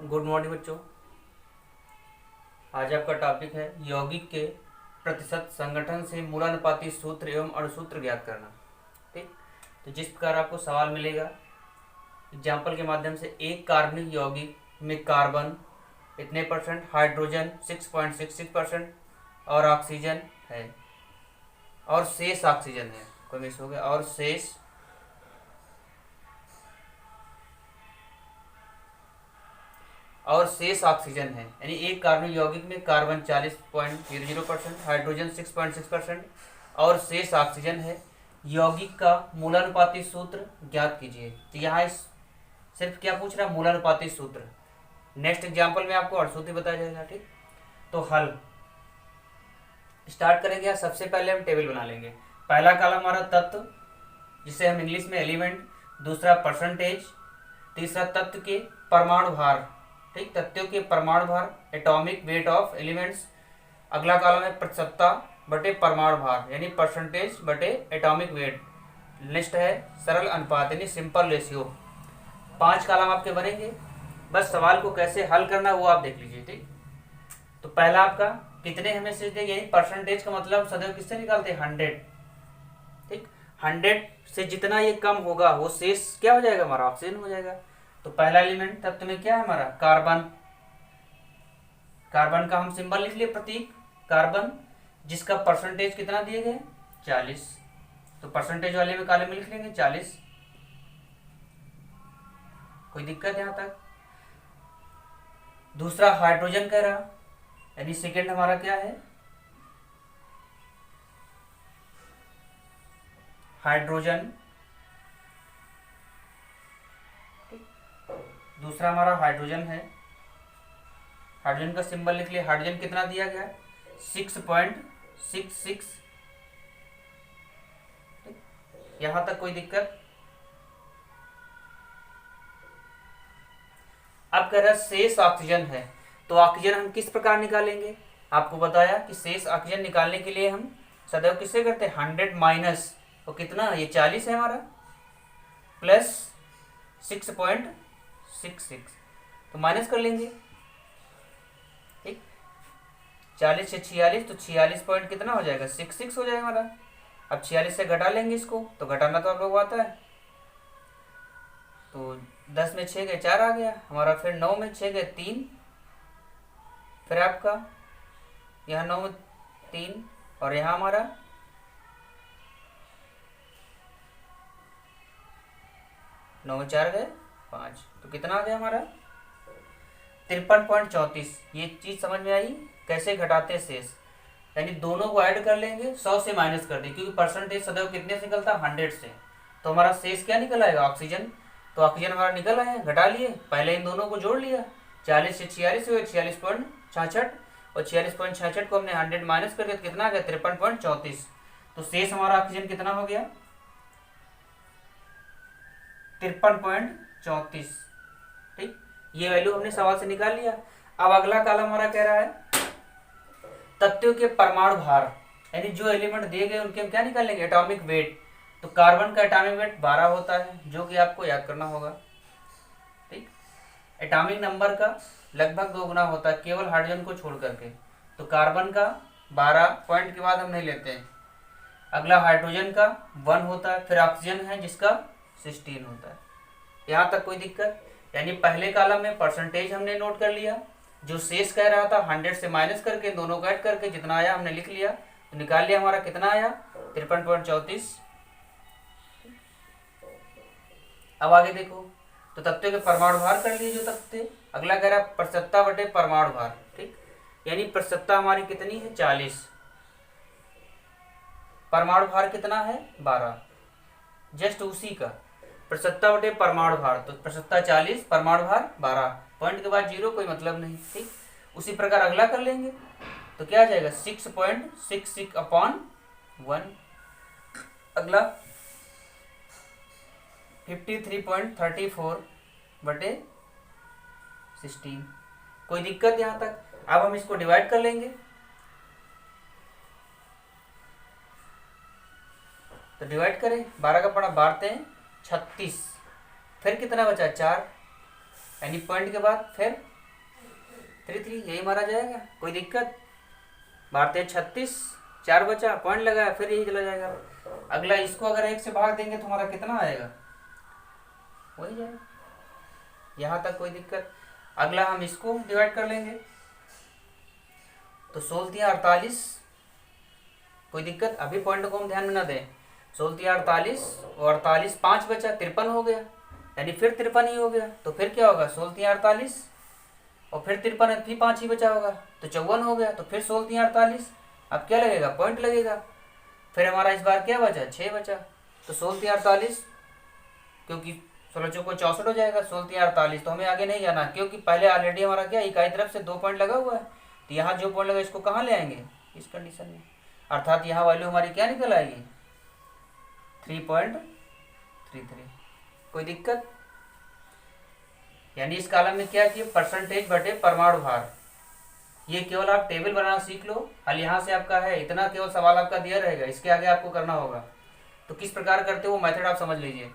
Good morning बच्चों। आज आपका टॉपिक है यौगिक के प्रतिशत संगठन से मूलानुपाती सूत्र एवं अणुसूत्र ज्ञात करना। ठीक, तो जिस प्रकार आपको सवाल मिलेगा एग्जाम्पल के माध्यम से, एक कार्बनिक यौगिक में कार्बन इतने परसेंट, हाइड्रोजन 6.66% और ऑक्सीजन है और शेष ऑक्सीजन है, कोई मिस हो गया, और शेष ऑक्सीजन है। यानी एक कार्बनिक यौगिक में कार्बन 40.00%, हाइड्रोजन 6.6% और शेष ऑक्सीजन है। यौगिक का मूलानुपाती सूत्र ज्ञात कीजिए। तो यहाँ इस सिर्फ क्या पूछ रहा है, मूलानुपाती सूत्र। नेक्स्ट एग्जाम्पल में आपको अणुसूत्र बताया जाएगा। ठीक, तो हल स्टार्ट करेंगे। सबसे पहले हम टेबल बना लेंगे। पहला कॉलम हमारा तत्व, जिसे हम इंग्लिश में एलिमेंट, दूसरा परसेंटेज, तीसरा तत्व के परमाणु भार। ठीक, तत्वों के परमाणु भार, एटॉमिक वेट ऑफ एलिमेंट्स। अगला कॉलम है प्रतिशतता बटे परमाणु भार, यानी परसेंटेज बटे एटॉमिक वेट। नेक्स्ट है सरल अनुपात, यानी सिंपल रेशियो। 5 कॉलम आपके बनेंगे। बस सवाल को कैसे हल करना वो आप देख लीजिए। ठीक, तो पहला आपका कितने हमें शेष देंगे, यानी परसेंटेज का मतलब सदैव किससे निकालते हैं, 100। ठीक, 100 से जितना ये कम होगा वो शेष क्या हो जाएगा, हमारा ऑक्सीजन हो जाएगा। तो पहला एलिमेंट तत्व में क्या है हमारा, कार्बन। कार्बन का हम सिंबल लिख लिए, प्रतीक कार्बन, जिसका परसेंटेज कितना दिए गए, 40। तो परसेंटेज वाले में कॉलम में लिख लेंगे 40। कोई दिक्कत यहां तक। दूसरा हाइड्रोजन कह रहा, यानी सेकेंड हमारा क्या है, हाइड्रोजन। दूसरा हमारा हाइड्रोजन है। हाइड्रोजन का सिंबल लिख लिया। हाइड्रोजन कितना दिया गया, 6.66। यहां तक कोई दिक्कत। अब कह रहा शेष ऑक्सीजन है, तो ऑक्सीजन हम किस प्रकार निकालेंगे। आपको बताया कि शेष ऑक्सीजन निकालने के लिए हम सदैव किससे करते हैं, 100 माइनस, तो कितना, ये 40 है हमारा, प्लस 6.66, तो माइनस कर लेंगे। ठीक, 40 से 46, तो 46 पॉइंट कितना हो जाएगा, 66 हो जाएगा हमारा। अब 46 से घटा लेंगे इसको, तो घटाना तो आप लोग आता है। तो 10 में 6 गए 4 आ गया हमारा, फिर 9 में 6 गए 3, फिर आपका यहाँ 9 में 3, और यहाँ हमारा 9 में 4 गए 5, तो कितना आ गया हमारा 53.34। ये चीज समझ में आई कैसे घटाते शेष, यानी दोनों को ऐड कर लेंगे, 100 से माइनस कर देंगे, क्योंकि परसेंटेज सदैव कितने से निकलता है, 100 से। तो हमारा शेष क्या निकल आएगा, ऑक्सीजन। तो ऑक्सीजन हमारा निकल आया, घटा लिए, पहले इन दोनों को जोड़ लिया, 40 से 46 हुए 46.66, और 46.66 को हमने 100 माइनस कर दिया, तो कितना आ गया 53.34। तो शेष हमारा ऑक्सीजन कितना हो गया, 53.34। ठीक, ये वैल्यू हमने सवाल से निकाल लिया। अब अगला कॉलम हमारा कह रहा है तत्वों के परमाणु भार, यानी जो एलिमेंट दिए गए उनके हम क्या निकालेंगे, एटॉमिक वेट। तो कार्बन का एटॉमिक वेट 12 होता है, जो कि आपको याद करना होगा। ठीक, एटॉमिक नंबर का लगभग 2 गुना होता है, केवल हाइड्रोजन को छोड़ करके। तो कार्बन का 12 पॉइंट के बाद हम नहीं लेते हैं। अगला हाइड्रोजन का 1 होता है, फिर ऑक्सीजन है जिसका 16 होता है। यहाँ तक कोई दिक्कत। यानी पहले कॉलम में परसेंटेज हमने नोट कर लिया, जो शेष कह रहा था 100 से माइनस करके दोनों को ऐड करके जितना आया हमने लिख लिया, तो निकाल लिया हमारा कितना आया 53.34। अब आगे देखो, तो तत्वों के परमाणु भार कर लिए जो तत्व थे। अगला कह रहा है प्रतिशतता बटे परमाणु भार। ठीक, यानी प्रतिशतता हमारी कितनी है, 40, परमाणु भार कितना है 12, जस्ट उसी का प्रतिशतता बटे परमाणु भार। तो प्रतिशतता 40, परमाणु भार 12, पॉइंट के बाद 0, कोई मतलब नहीं। ठीक, उसी प्रकार अगला कर लेंगे, तो क्या आ जाएगा 6.66/1। अगला 53.34 बटे 16, कोई दिक्कत यहाँ तक। अब हम इसको डिवाइड कर लेंगे, तो डिवाइड करें, 12 का पड़ा बांटते हैं 36, फिर कितना बचा 4, यानी पॉइंट के बाद फिर 3 यही मारा जाएगा, कोई दिक्कत। भारतीय 36, 4 बचा, पॉइंट लगाया, फिर यही चला जाएगा। अगला इसको अगर 1 से भाग देंगे तो हमारा कितना आएगा, वही जाएगा, यहाँ तक कोई दिक्कत। अगला हम इसको डिवाइड कर लेंगे, तो 16 48, कोई दिक्कत। अभी पॉइंट को हम ध्यान में ना दें। 16 48 और 48 5 बचा, 53 हो गया, यानी फिर 53 ही हो गया। तो फिर क्या होगा, 16 48 और फिर 53, फिर 5 ही बचा होगा, तो 54 हो गया। तो फिर 16 48, अब क्या लगेगा, पॉइंट लगेगा। फिर हमारा इस बार क्या बचा, 6 बचा। तो 16 48, क्योंकि 16 चौको 64 हो जाएगा, 16 48। तो हमें आगे नहीं जाना, क्योंकि पहले ऑलरेडी हमारा क्या इकाई तरफ से 2 पॉइंट लगा हुआ है। तो यहाँ जो पॉइंट लगा इसको कहाँ ले आएंगे, इस कंडीशन में, अर्थात यहाँ वैल्यू हमारी क्या निकल आएगी, 3.33। कोई दिक्कत। यानी इस कॉलम में क्या किया, परसेंटेज बटे परमाणु भार। ये केवल आप टेबल बनाना सीख लो, हाल यहाँ से आपका है इतना, केवल सवाल आपका दिया रहेगा, इसके आगे आपको करना होगा। तो किस प्रकार करते हो वो मेथड आप समझ लीजिए।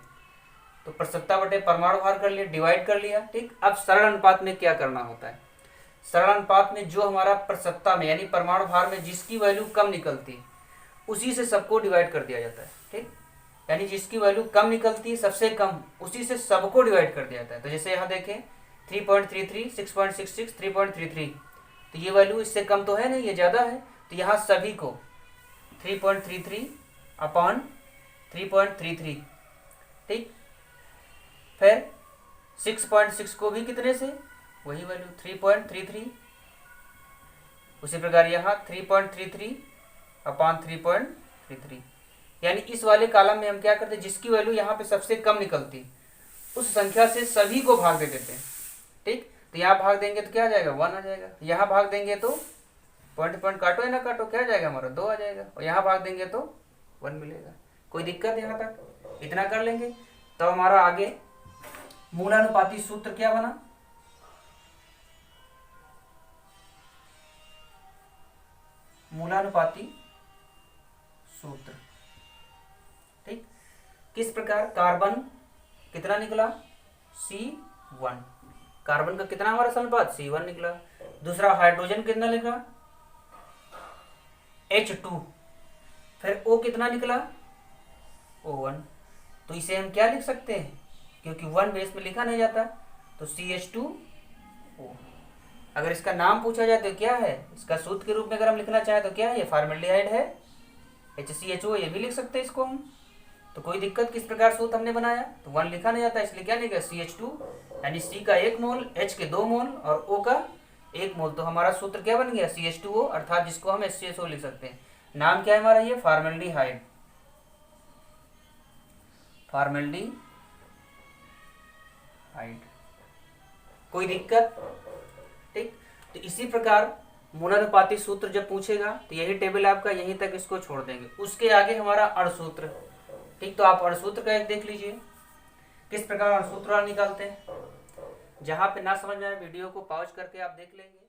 तो प्रसक्ता बटे परमाणु भार कर लिया, डिवाइड कर लिया, ठीक। अब सरल अनुपात में क्या करना होता है, सरल अनुपात में जो हमारा प्रसक्ता में यानी परमाणु भार में जिसकी वैल्यू कम निकलती उसी से सबको डिवाइड कर दिया जाता है, ठीक। यानी जिसकी वैल्यू कम निकलती है, सबसे कम, उसी से सबको डिवाइड कर दिया जाता है। तो जैसे यहाँ देखें 3.33, 6.66, 3.33, तो ये वैल्यू इससे कम तो है नहीं, ये ज़्यादा है। तो यहाँ सभी को 3.33 अपॉन 3.33, ठीक। फिर 6.6 को भी कितने से, वही वैल्यू 3.33। उसी प्रकार यहाँ 3.33 अपॉन 3.33। यानी इस वाले कॉलम में हम क्या करते हैं, जिसकी वैल्यू यहाँ पे सबसे कम निकलती उस संख्या से सभी को भाग दे देते हैं, ठीक। तो यहाँ भाग देंगे तो क्या आ जाएगा, 1 आ जाएगा। यहाँ भाग देंगे तो पॉइंट काटो या ना काटो, क्या आ जाएगा हमारा, 2 आ जाएगा। और यहाँ भाग देंगे तो 1 मिलेगा। कोई दिक्कत यहाँ तक, इतना कर लेंगे। तो हमारा आगे मूलानुपाती सूत्र क्या बना, मूलानुपाती सूत्र, ठीक। किस प्रकार, कार्बन कितना निकला, C1, कार्बन का कितना हमारा अनुपात, C1 निकला। दूसरा हाइड्रोजन कितना निकला, H2, फिर O कितना निकला, O1। तो इसे हम क्या लिख सकते हैं, क्योंकि 1 बेस में लिखा नहीं जाता, तो CH2O। अगर इसका नाम पूछा जाए तो क्या है, इसका सूत्र के रूप में अगर हम लिखना चाहें तो क्या है, ये फॉर्मेल्डिहाइड है, HCHO, ये भी लिख सकते हैं इसको हम। तो कोई दिक्कत, किस प्रकार सूत्र हमने बनाया, तो 1 लिखा नहीं जाता, इसलिए क्या लिखा, CH2, यानी C का 1 मोल, H के 2 मोल और O का 1 मोल। तो हमारा सूत्र क्या बन गया, CH2O, अर्थात जिसको हम HCHO लिख सकते हैं। नाम क्या है हमारा, ये फॉर्मेल्डिहाइड, फॉर्मेल्डिहाइड। कोई दिक्कत, ठीक। तो इसी प्रकार मूलानुपाती सूत्र जब पूछेगा तो यही टेबल आपका, यहीं तक इसको छोड़ देंगे। उसके आगे हमारा अणुसूत्र, ठीक। तो आप अणुसूत्र का एक देख लीजिए, किस प्रकार अणुसूत्र निकालते हैं। जहां पे ना समझ में आए वीडियो को पॉज करके आप देख लेंगे।